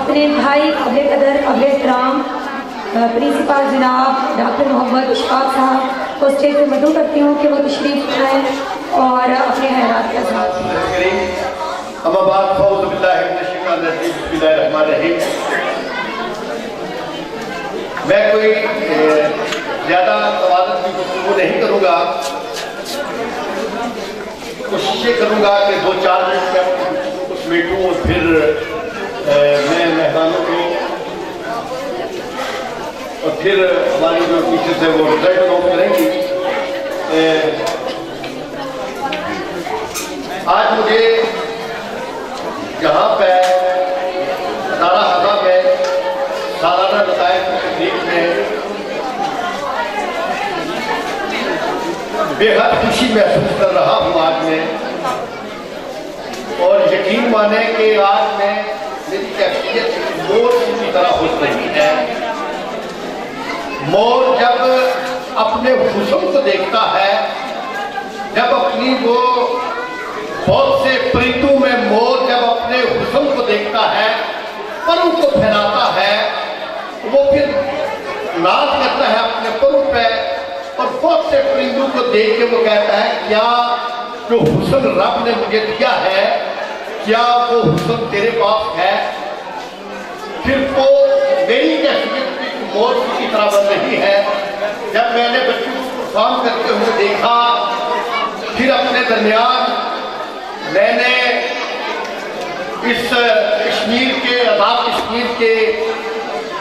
अपने भाई काबिल कदर काबिल एहतराम प्रिंसिपल जनाब डॉक्टर मोहम्मद इशफाक साहब को स्टेज पर मदऊ करती हूँ कि वो तशरीफ लाएँ और अपने खैरात का साथ। मैं कोई ज़्यादा तवाज़ुन की गुफ्तगू नहीं करूँगा, कोशिश करूँगा कि 2-4 मिनट में अपनी समेटूँ और फिर मैं मेहमानों को और फिर हमारी जो टीचर्स है वो रिजल्ट अनाउंस करेंगी। आज मुझे यहाँ पे अदारा हज़ा में सालाना नताइज की तकरीब में बेहद खुशी महसूस कर रहा हूँ आज मैं, और यकीन माने कि आज मैं मेरी कैफियत मोर की तरह हो रही है। मोर जब अपने हुस्न को देखता है, जब अपनी वो बहुत से परिंदों में मोर जब अपने हुस्न को देखता है, परों को फैलाता है, वो फिर नाच करता है अपने परों पे, और बहुत से परिंदों को देख के वो कहता है क्या जो हुस्न रब ने मुझे दिया है, क्या वो हुस्न तेरे पास है? फिर वो मेरी कैफियत मोर की तरह बन रही है। जब मैंने बच्चों को परफॉर्म करते हुए देखा, फिर अपने दरमियान मैंने इस कश्मीर के आज़ाद कश्मीर के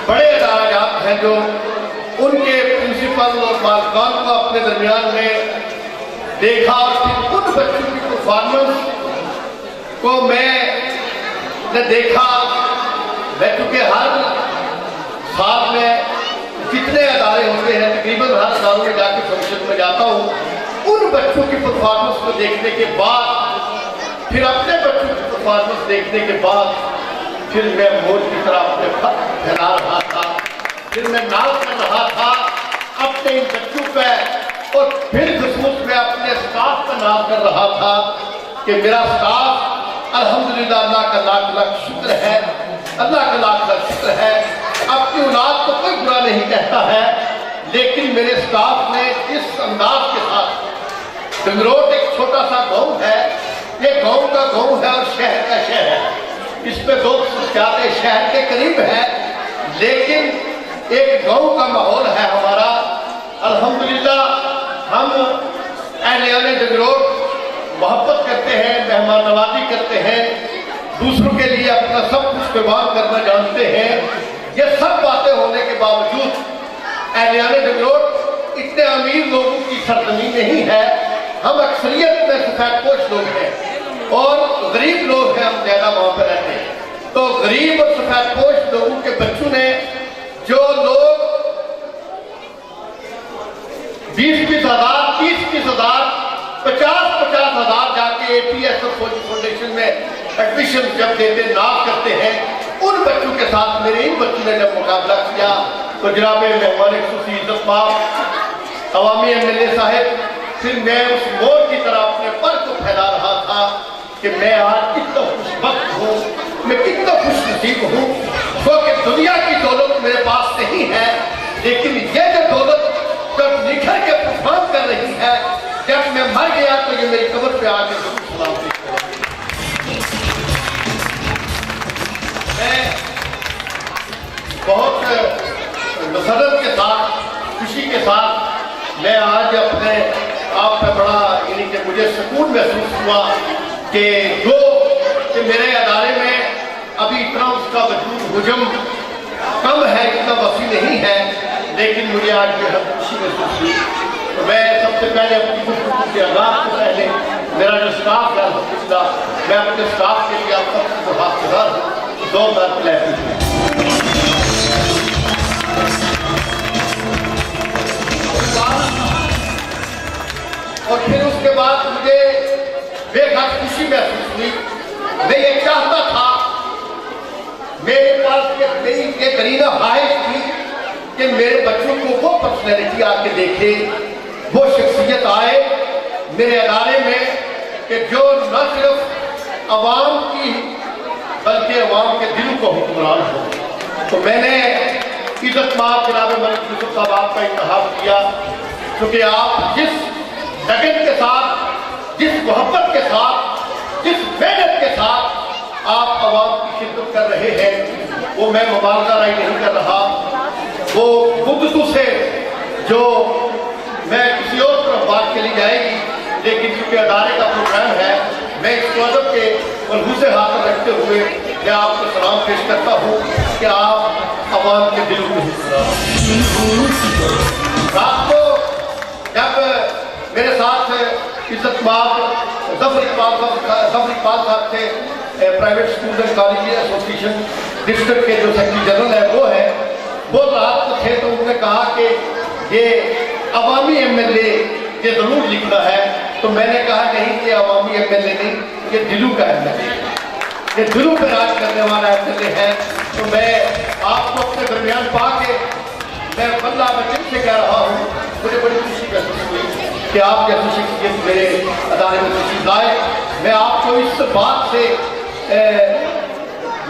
बड़े अदाराजात हैं जो उनके प्रिंसिपल और मालकान को अपने दरमियान में देखा, और फिर उन बच्चों की परफॉर्मेंस को मैंने देखा। मैं चूँकि हर साल में जितने अदारे होते हैं तकरीबन हर अदारों में जाके फंक्शन में जाता हूँ, उन बच्चों की परफॉर्मेंस को देखने के बाद, फिर अपने बच्चों की परफॉर्मेंस देखने के बाद, फिर मैं मोर की तरह अपने फल फैला रहा था, फिर मैं नाच कर रहा था अपने इन बच्चों पे, और फिर खुशबूस में अपने स्टाफ का नाम कर रहा था कि मेरा स्टाफ अल्हम्दुलिल्लाह, अल्लाह का लाख लाख शुक्र है, अल्लाह का लाख लाख शुक्र है। अपनी औलाद को कोई बुरा नहीं कहता है, लेकिन मेरे स्टाफ ने इस अंदाज के साथ, गंगरोट एक छोटा सा गाँव है, ये गाँव का गाँव है और शहर का शहर है, इस पे 2 ज़्यादा शहर के करीब है, लेकिन एक गाँव का माहौल है हमारा। अल्हम्दुलिल्लाह हम अहले गंगरोट मोहब्बत करते हैं, मेहमान नवाजी करते हैं, दूसरों के लिए अपना सब कुछ कुर्बान करना जानते हैं। ये सब बातें होने के बावजूद अहले गंगरोट इतने अमीर लोगों की सरजमीन नहीं है। हम अक्सरियत में सफेदपोश लोग हैं और गरीब लोग हैं, हम ज़्यादा वहाँ पर रहते हैं। तो गरीब और सफेदपोश लोगों के बच्चों ने, जो लोग 20-20 हज़ार, 30-30 हज़ार, 50-50 हज़ार जाके APS और फौजी फाउंडेशन में एडमिशन जब देते नाम करते हैं, उन बच्चों के साथ मेरे इन बच्चों ने जब मुकाबला किया तो जनाब मेहमान खुशी इज्जत माफ अवामी MLA साहब, फिर मैं उस मोर की तरह अपने पर को फैला रहा था कि मैं आज कितना खुशबख्त हूँ, मैं कितना खुश नसीब हूँ, क्योंकि दुनिया की दौलत मेरे पास नहीं है, लेकिन ये जो दौलत जब निखर के परफॉर्म कर रही है, जब मैं मर गया तो ये मेरी कब्र पे आके सलामती करेगी। मैं बहुत मसरत के साथ, खुशी के साथ मैं आज अपने आप पे बड़ा, यानी कि मुझे सुकून महसूस हुआ कि मेरे अदारे में अभी इतना उसका वजूद हुजम कम है, इतना वसी नहीं है, लेकिन मुझे आज बेहद खुशी महसूस हुई। तो मैं सबसे पहले अपनी गुफ्तगू के आगाज़ से पहले मेरा जो स्टाफ है अल्हम्दुलिल्लाह, मैं अपने स्टाफ के लिए आप सबको हाज़िर हूँ, 2 बार क्लैपिंग है। और फिर उसके बाद मुझे बेहद खुशी महसूस हुई। मैं ये चाहता था, मेरे पास ये करीना ख्वाहिश थी कि मेरे बच्चों को वो पर्सनैलिटी आके देखे, वो शख्सियत आए मेरे अदारे में कि जो न सिर्फ आवाम की बल्कि अवाम के दिलों को हुक्मरान हो। तो मैंने इज्जत माब जनाब मलिक यूसुफ साहब आपका इंतखाब किया, क्योंकि आप जिस लगन के साथ, जिस मोहब्बत के साथ, जिस मेहनत के साथ आप अवाम की खिदमत कर रहे हैं, वो मैं मुबालगा राय नहीं कर रहा, वो खुद से जो मैं किसी और तरफ बात के लिए जाएगी, लेकिन क्योंकि अदारे का प्रोग्राम है, मैं इस अदब के मलहूज़े हाथ रखते हुए मैं आपको सलाम पेश करता हूँ कि आप अवाम के दिलों में रात को जब मेरे साथ इज्जत माब ज़फ़र इकबाल साहब थे, private school and college association district के जो सेक्रेटरी जनरल है वो रात को थे, तो उन्होंने कहा कि ये अवामी MLA ये ज़रूर लिखना है। तो मैंने कहा नहीं, ये अवामी MLA नहीं, ये दिलों का MLA है, ये दिलों पर राज करने वाला MLA है। तो मैं आपको अपने दरमियान पा के मैं बल्ला बच्चे से कह रहा हूँ, मुझे बड़ी खुशी महसूस हुई कि आप जैसी शख्सियत मेरे अदारे में तशरीफ लाए। मैं आपको इस बात से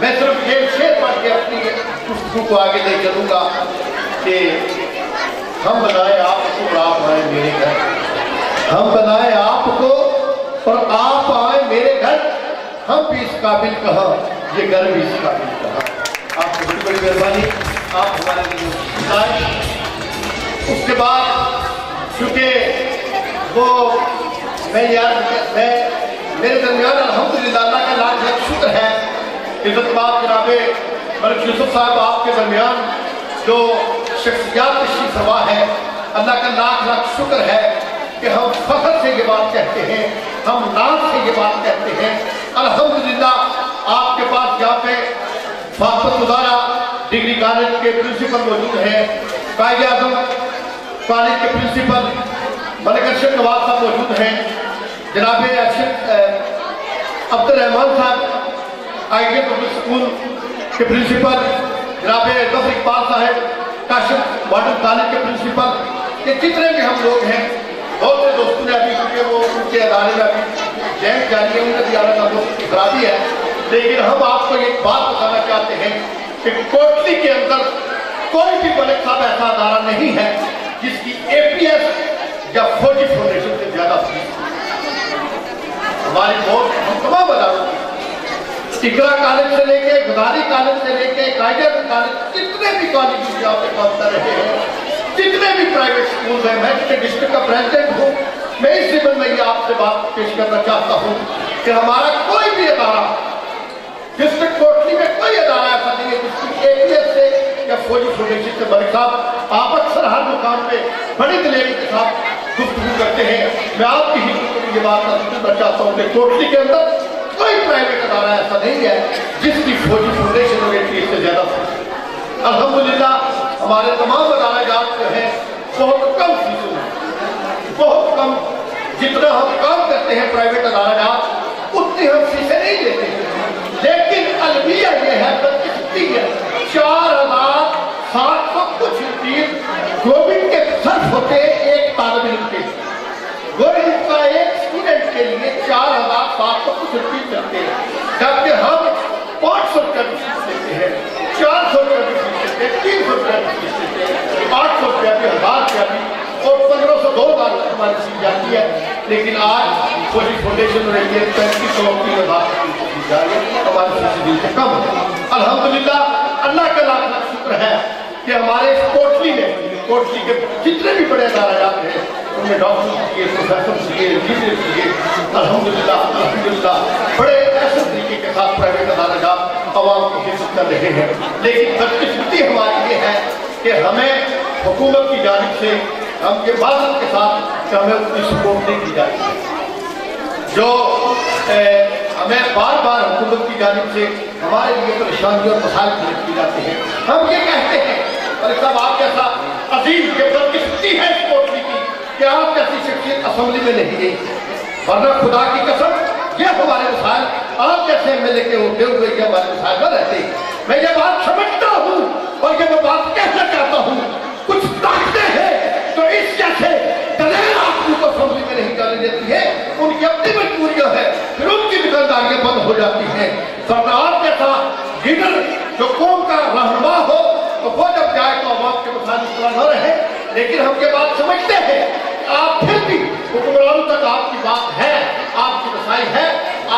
मैं सिर्फ ये शेर पढ़ के अपनी गुफ्तगू को आगे ले चलूँगा कि हम बनाए आपको और आप आए मेरे घर, हम बनाए आपको और आप आए मेरे घर, हम भी इस काबिल कहा, ये घर भी इस काबिल कहा। आपकी बड़ी बड़ी मेहरबानी, आप हमारे लिए आए। उसके बाद चूँकि वो मैं मेरे दरमियान अल्हम्दुलिल्लाह अल्लाह का लाख लाख शुक्र है, इज़्ज़त माब जनाब मलिक यूसुफ साहब आपके दरमियान जो शख्सियात तशरीफ़ फरमा है, अल्लाह का लाख लाख शुक्र है कि हम फख्र से ये बात कहते हैं, हम नाज से ये बात कहते हैं। अल्हम्दुलिल्लाह आपके पास यहाँ पे बापत गुजारा डिग्री कॉलेज के प्रिंसिपल मौजूद हैं, कायद आज़म कॉलेज के प्रिंसिपल मलिक अरशद नवाब साहब मौजूद हैं, जनाब अब्दुल रहमान साहब आईडियल पब्लिक स्कूल के प्रिंसिपल, जनाब ज़फ़र इकबाल साहब काशिफ मॉडल कॉलेज के प्रिंसिपल, ये जितने भी हम लोग हैं, बहुत से दोस्तों ने अभी क्योंकि वो उनके अदारे में अभी जैन जारी है, उनका भी आला दोस्त की खराबी है, लेकिन हम आपको एक बात बताना चाहते हैं कि कोटली के अंदर कोई भी मलिक साहब ऐसा अदारा नहीं है जिसकी APS या फौजी फाउंडेशन से ज्यादा फीस। हमारी बहुत हम तमाम अदारों की इकरा कॉलेज से लेके गदारी कॉलेज से लेके कायदा कॉलेज, जितने भी कॉलेज यहाँ पे काम कर रहे हैं, जितने भी प्राइवेट स्कूल हैं, मैं डिस्ट्रिक्ट का प्रेसिडेंट हूँ, मैं इस जीवन में ये आपसे बात पेश करना चाहता हूँ कि हमारा कोई भी अदारा डिस्ट्रिक्ट कोटली में कोई अदारा ऐसा नहीं है जिसकी APS से या फौजी फाउंडेशन से। मलिक साहब आप अक्सर हर मुकाम पे बड़ी दिलेरी के साथ गुफ्तगू करते हैं, मैं आपकी ही ये बात करना चाहता हूँ कि कोटली के अंदर कोई प्राइवेट अदारा ऐसा नहीं है जिसकी फौजी फाउंडेशन और APS से ज्यादा। अल्हम्दुलिल्लाह हमारे तमाम अदारा जात जो हैं बहुत कम फीसों में, बहुत कम, जितना हम काम करते हैं प्राइवेट अदारा जात उतनी हम फीसें नहीं लेते हैं, लेकिन अलमिया ये है बदकिस्मती है 4700 कुछ रुपये गवर्नमेंट के खर्च होते एक तालिब इल्म के, गवर्नमेंट का एक स्टूडेंट के लिए 4700 कुछ रुपये मिलते हैं, जबकि हम 500 रुपये फीस देते हैं, 400 रुपये की फीस देते हैं, 300 रुपये की फीस देते हैं, 800 रुपया भी, 1000 रुपया भी, और 1500 2000 तक हमारी फीस जाती है। लेकिन आज फौजी फाउंडेशन और 3500 की जा रही है, हमारी फीस से कम है। अल्हम्दुलिल्लाह अल्लाह का लाख लाख शुक्र है कि हमारे कोटली के जितने भी बड़े अदारे जाते हैं उनमें डॉक्टर किए, प्रोफेसर किए, इंजीनियर किए, अल्हम्दुलिल्लाह बड़े ऐसे तरीके के साथ प्राइवेट अदारे जात अवाम की खिदमत कर रहे हैं। लेकिन बदकिस्मती हमारी ये है कि हमें हुकूमत की जानिब से हम ये माजरत के साथ कि हमें उतनी सपोर्ट नहीं की जाती है, जो हमें बार बार हुकूमत की जानिब से हमारे लिए परेशानी और मसाइल खड़े किए जाते हैं। हम ये कहते हैं मलिक साहब आप जैसा अजीम ये बदकिस्मती है इस कोटली की कि आप जैसी शख्सियत असेंबली में नहीं गई, वरना खुदा की कसम ये हमारे मसाइल आप जैसे MLA के होते हुए ये हमारे मसाइल में रहते। मैं ये बात समझता हूँ और ये मैं बात कहना चाहता हूँ, कुछ ताकतें हैं तो इस जैसे दलेर आदमी को असेंबली में नहीं जाने देती है, उनकी अपनी मजबूरियां हैं, फिर उनकी दुकानदारियां बंद हो जाती हैं। वरना आप जैसा लीडर जो कौम का रहनुमा हो, तो वो जब जाए तो आवाम के मसाइल इस तरह न रहे। लेकिन हम ये बात समझते हैं, आप फिर भी हुक्मरानों तक आपकी बात है, आपकी रसाई है,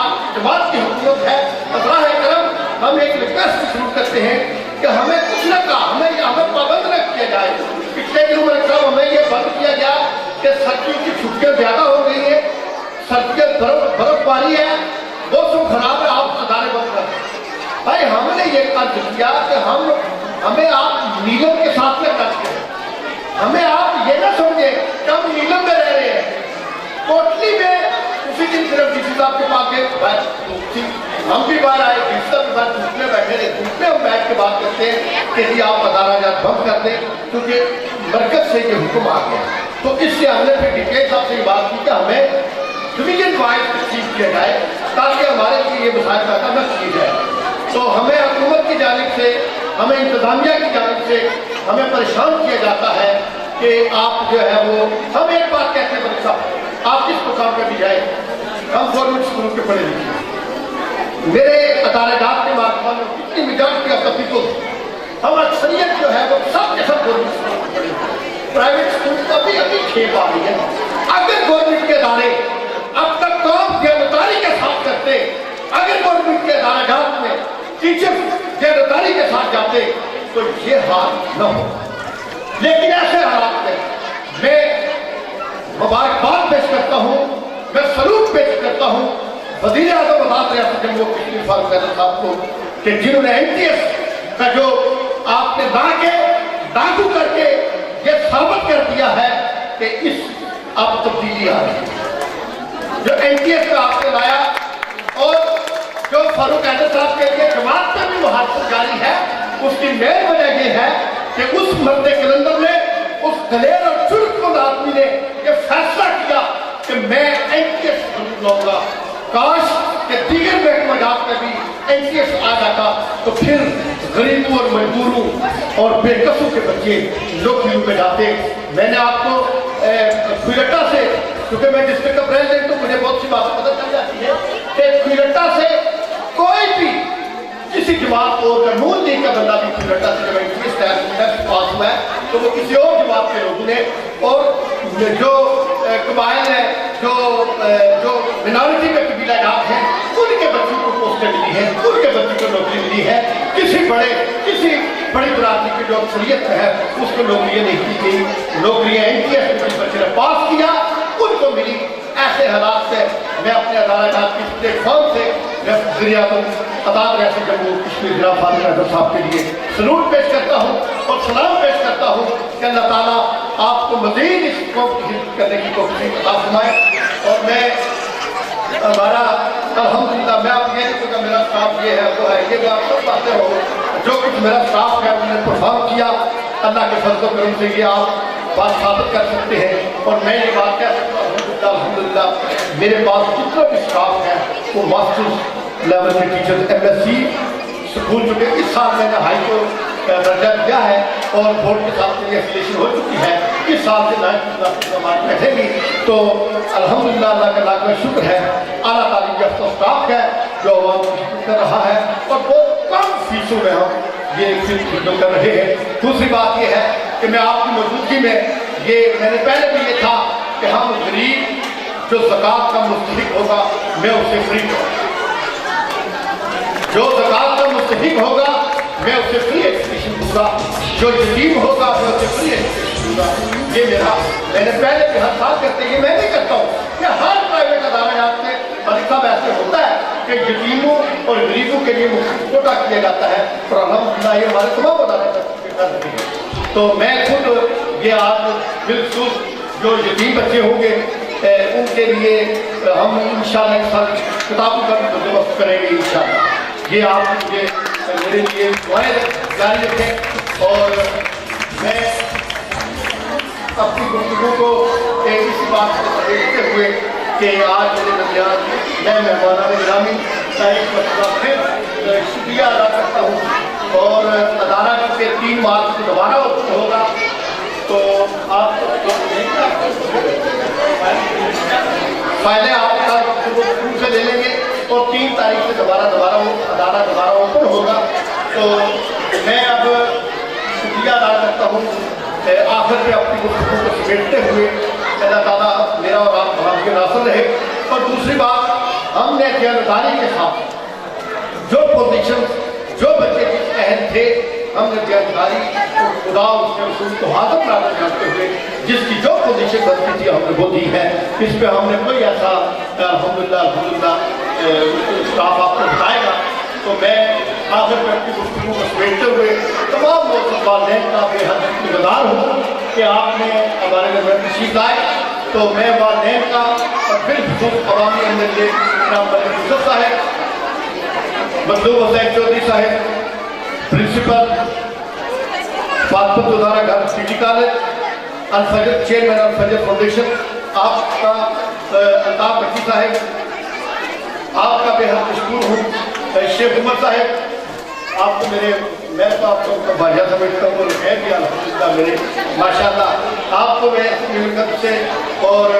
आपकी जमात की हुकूमत है। अल्लाह करम हम एक रिक्वेस्ट शुरू करते हैं कि हमें कुछ न कहा, हमें पाबंद न किया जाए। पिछले दिनों में साहब हमें ये बंद किया गया कि सर्दियों की छुट्टियां ज्यादा हो गई है, सर्दियां बर्फबारी है, मौसम खराब है, आप अदारे बंद कर। भाई हमने ये अर्ज किया कि हमें आप नीलम के साथ में कर्ज करें, हमें आप ये ना समझे कि हम नीलम में रह रहे हैं। कोटली में उसी दिन सिर्फ डीसी साहब के पास गए, हम भी बाहर आए, डीसी साहब के पास धूप में बैठे रहे, धूप में हम बैठ के बात करते हैं कि जी आप अदारा जात बंद कर दें, क्योंकि मरकज से ये हुक्म आ गया। तो इससे हमने फिर डिटेल साहब से ये बात की कि हमें डिवीजन वाइज तकसीम किया जाए ताकि हमारे लिए ये मसाइल पैदा न किए जाए। तो हमें हुकूमत की जानिब से, हमें इंतजामिया की जानिब से हमें परेशान किया जाता है कि आप जो है वो, हम एक बात कहते हैं बच्चा आप किस मुकाम पर भी जाए, हम गवर्नमेंट स्कूल के पढ़े लिखे, मेरे अदालत के माध्यम में कितनी मेजॉरिटी ऑफ द पीपल, हम अक्सरियत जो है वो सब के सब गवर्नमेंट स्कूल में पढ़े। प्राइवेट स्कूल अभी अभी खेप आ रही है। अगर गवर्नमेंट के अदारे अब तक काम जिम्मेदारी के साथ करते, अगर गवर्नमेंट के अदालत में टीचर जिम्मेदारी के साथ जाते तो ये हाल न हो। लेकिन ऐसे हालात में मैं मुबारकबाद पेश करता हूँ, मैं सलूट पेश करता हूँ वज़ीर आज़म आज़ाद रियासत जम्मू कश्मीर फारूक हैदर साहब को कि जिन्होंने NTS का जो आपने लागू करके ये साबित कर दिया है कि इस अब तब्दीली आ रही है। जो NTS का आपने लाया और जो फारूक हैदर साहब के लिए जमात में भी मुहासर जारी है, उसकी मेन वजह ये है कि उस मर्द कलंदर ने, उस दलेर और चुस्त आदमी ने ये फैसला किया कि मैं NTS लूंगा। काश के दीगर महकमात में भी NTS आ जाता तो फिर गरीबों और मजदूरों और बेकसों के बच्चे नौकरियों में जाते। मैंने आपको क्विलट्टा से, क्योंकि मैं डिस्ट्रिक्ट का प्रेसिडेंट हूँ, मुझे बहुत सी बातें पता चल जाती है कि क्विलट्टा से कोई भी किसी जमात को, अगर नून लीग का बंदा भी क्विलट्टा से जब NTS टेस्ट पास हुआ है तो वो किसी और जमात के लोगों ने, और जो कबाइल है, जो मिनॉरिटी में कबीला जात है, उनके बच्चों को पोस्टें मिली है, उनके बच्चों को नौकरी मिली है। किसी बड़ी बरादरी की जो अक्सरियत है उसको नौकरियां नहीं की गई, नौकरियां NTS में जिस बच्चे ने पास किया उनको मिली। ऐसे हालात से मैं अपने अदालत की प्लेटफॉर्म से वज़ीर आज़म आज़ाद रियासत जम्मू कश्मीर जनाब फारूक हैदर साहब के लिए सलूट पेश करता हूँ और सलाम पेश करता हूँ कि अल्लाह ताला आपको मज़ीद इस कौम की हिफ़्ज़ करने की तौफ़ीक़ अता फरमाए। और मैं हमारा अल्हम्दुलिल्लाह, मैं आप ये नहीं कहूँगा मेरा स्टाफ ये है वो है, ये बात सब बातें हो, जो कुछ मेरा स्टाफ है उन्होंने परफॉर्म किया, अल्लाह के फज़ल करम से ये आप बात साबित कर सकते हैं। और मैं ये बात कह सकता हूँ अल्हम्दुलिल्लाह मेरे पास जितना भी स्टाफ है वो मास्टर्स लेवल के टीचर्स MSc स्कूल चुके। इस साल मैंने हाई को दर्जा दिया है और बोर्ड के साथ मेरी एफिलिएशन हो चुकी है। इस साल से 9th क्लास हमारी बैठेगी तो अल्हम्दुलिल्लाह अल्लाह का लाख शुक्र है, आला तालीम याफ्ता स्टाफ है जो आवाम की खिदमत कर रहा है और बहुत कम फीसों में हम ये खिदमत कर रहे हैं। दूसरी बात ये है कि मैं आपकी मौजूदगी में, ये मैंने पहले भी ये था कि हम गरीब जो ज़कात का मुस्तहिक होगा मैं उसे फ्री करूँगा, जो ज़कात का मुस्तहिक होगा मैं उसे फ्री एजुकेशन दूंगा, जो यतीम होगा मैं उसे फ्री एजुकेशन दूंगा। ये मेरा, मैंने पहले भी हर साल करते, ये मैं नहीं करता हूँ कि हर प्राइवेट अदालत में मलिका ऐसे होता है कि यतीमों और गरीबों के लिए मुफ्त कोटा किया जाता है और अल्हम्दुलिल्लाह ये हमारे तमाम अदालत। तो मैं खुद ये आज बिल्कुल जो यतीम बच्चे होंगे उनके लिए हम इंशाअल्लाह इस साल किताबों का भी बंदोबस्त करेंगे इंशाअल्लाह। ये आप मुझे मेरे लिए दुआएं जारी रखें। और मैं अपनी गुफ्तगू को इस बात को देखते हुए कि आज मेरे दरमियान मैं मेहमानान गिरामी का एक मरतबा फिर शुक्रिया अदा करता हूँ। और अदारा के 3 मार्च को दोबारा होगा तो आप फायदे आप से ले लेंगे। اور 3 تاریخ سے دوبارہ وہ ادارہ دوبارہ اوپن ہوگا. تو میں اب شکریہ ادا کرتا ہوں آخر پہ اپنی گفتگو کو سمیٹتے ہوئے. اللہ تعالیٰ میرا اور آپ ہم کے ناصر رہے. اور دوسری بات, ہم نے دیانتداری کے ساتھ جو پوزیشن جو بچے کے اہل تھے, ہم نے دیانتداری کو خدا اس کے رسول کو حاضر نظر کرتے ہوئے جس کی جو پوزیشن بنتی تھی ہم نے وہ دی ہے. اس پہ ہم نے کوئی ایسا الحمدللہ اسٹاف آپ کو بتائے گا. تو میں آخر میں اپنی گفتگو کو سمیٹتے ہوئے تمام موجود والدین کا بے حد شکرگزار ہوں کہ آپ نے ہمارے گھر میں تشریف لائے. تو میں والدین کا اور بالخصوص عوامی MLA جناب ملک یوسف صاحب, مطلوب حسین چودھری صاحب, پرنسپل فاطمت ادارہ گھر PG کالج, الفجر چیئرمین الفجر فاؤنڈیشن, آپ کا الطاف بچی صاحب, آپ کا بے حد مشکور ہوں. شیخ عمر صاحب, آپ کو میں تو آپ کو بھاجا سمجھتا ہوں اور ہے بھی الحمدللہ میرے ماشاءاللہ. آپ کو میں ملکت سے اور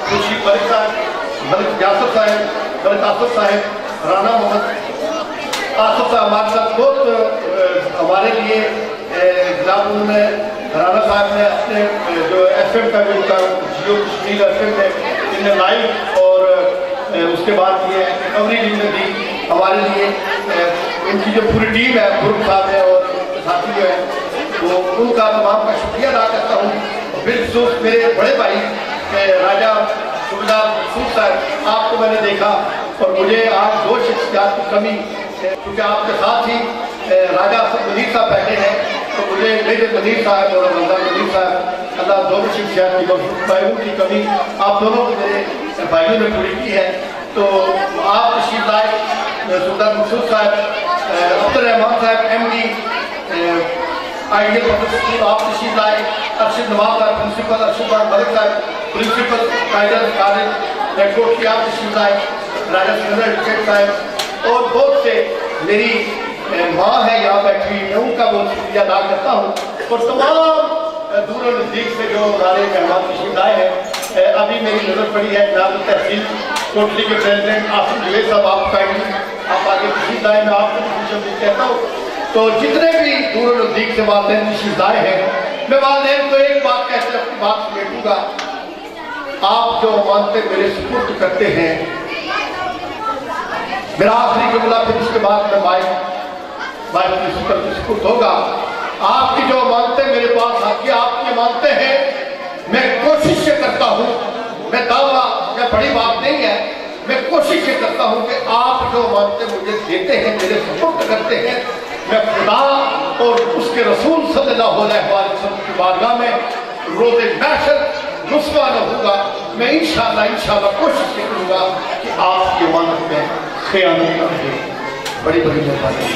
خوشی ملک صاحب, ملک یاسر صاحب, ملک آصف صاحب, رانا محمد آصف صاحب ہمارے ساتھ بہت ہمارے لیے جناب انہوں نے رانا صاحب نے اپنے جو FM کا جو جیو کشمیر FM ہے ان نے لائیو اور اس کے بعد یہ ریکوری لیگ نے دی ہمارے لیے. ان کی جو پوری ٹیم ہے, برق صاحب ہے اور ساتھی جو ہے, وہ ان کا تمام کا شکریہ ادا کرتا ہوں. بالخصوص میرے بڑے بھائی راجہ صوبیدار مسعود صاحب, آپ کو میں نے دیکھا اور مجھے آج 2 شخصیات کی کمی, کیونکہ آپ کے ساتھ ہی راجہ مدیر صاحب بیٹھے ہیں, تو مجھے میجر مدیر صاحب اور رمضان مدیر صاحب, اللہ دونوں شخصیات کی ان کی کمی آپ دونوں کو میرے بھائیوں نے پوری کی ہے. تو آپ تشریف لائے, سلطان مسعود صاحب, عبد الرحمان صاحب MD آئیڈیل پبلک اسکول, آپ تشریف لائے, ارشد نواز صاحب پرنسپل, ارشد ملک صاحب پرنسپل قائدر کالج نیٹورک کی, آپ تشریف لائے, راجہ سنگر شیخ صاحب, اور بہت سے میری ماں ہے یہاں بیٹھی, میں ان کا بہت شکریہ ادا کرتا ہوں. اور تمام دور و نزدیک سے جو ہمارے مہمان تشریف لائے ہیں. ابھی میری نظر پڑی ہے جناب تحصیل کوٹلی کے پریزیڈنٹ آصف جوید صاحب, آپ آگے تشریف لائے, میں آپ کو کہتا ہوں. تو جتنے بھی دور و نزدیک سے والدین تشریف لائے ہیں, میں والدین کو ایک بات کہتے اپنی بات سمیٹوں گا. آپ جو مانتے میرے سپرد کرتے ہیں, میرا آخری جملہ پھر اس کے بعد میں بائک سپرد ہوگا. آپ کی جو مانتے میرے پاس آتی, آپ کی مانتے ہیں, میں کوشش یہ کرتا ہوں, میں دعویٰ یا بڑی بات نہیں ہے, میں کوشش یہ کرتا ہوں کہ آپ جو مانتے مجھے دیتے ہیں, میرے سپرد کرتے ہیں, میں خدا اور اس کے رسول صلی اللہ علیہ وسلم کی بارگاہ میں روز محشر رسوا نہ ہوگا. میں انشاءاللہ کوشش یہ کروں گا کہ آپ کی امانت میں خیانت نہ رہے. بڑی مہربانی.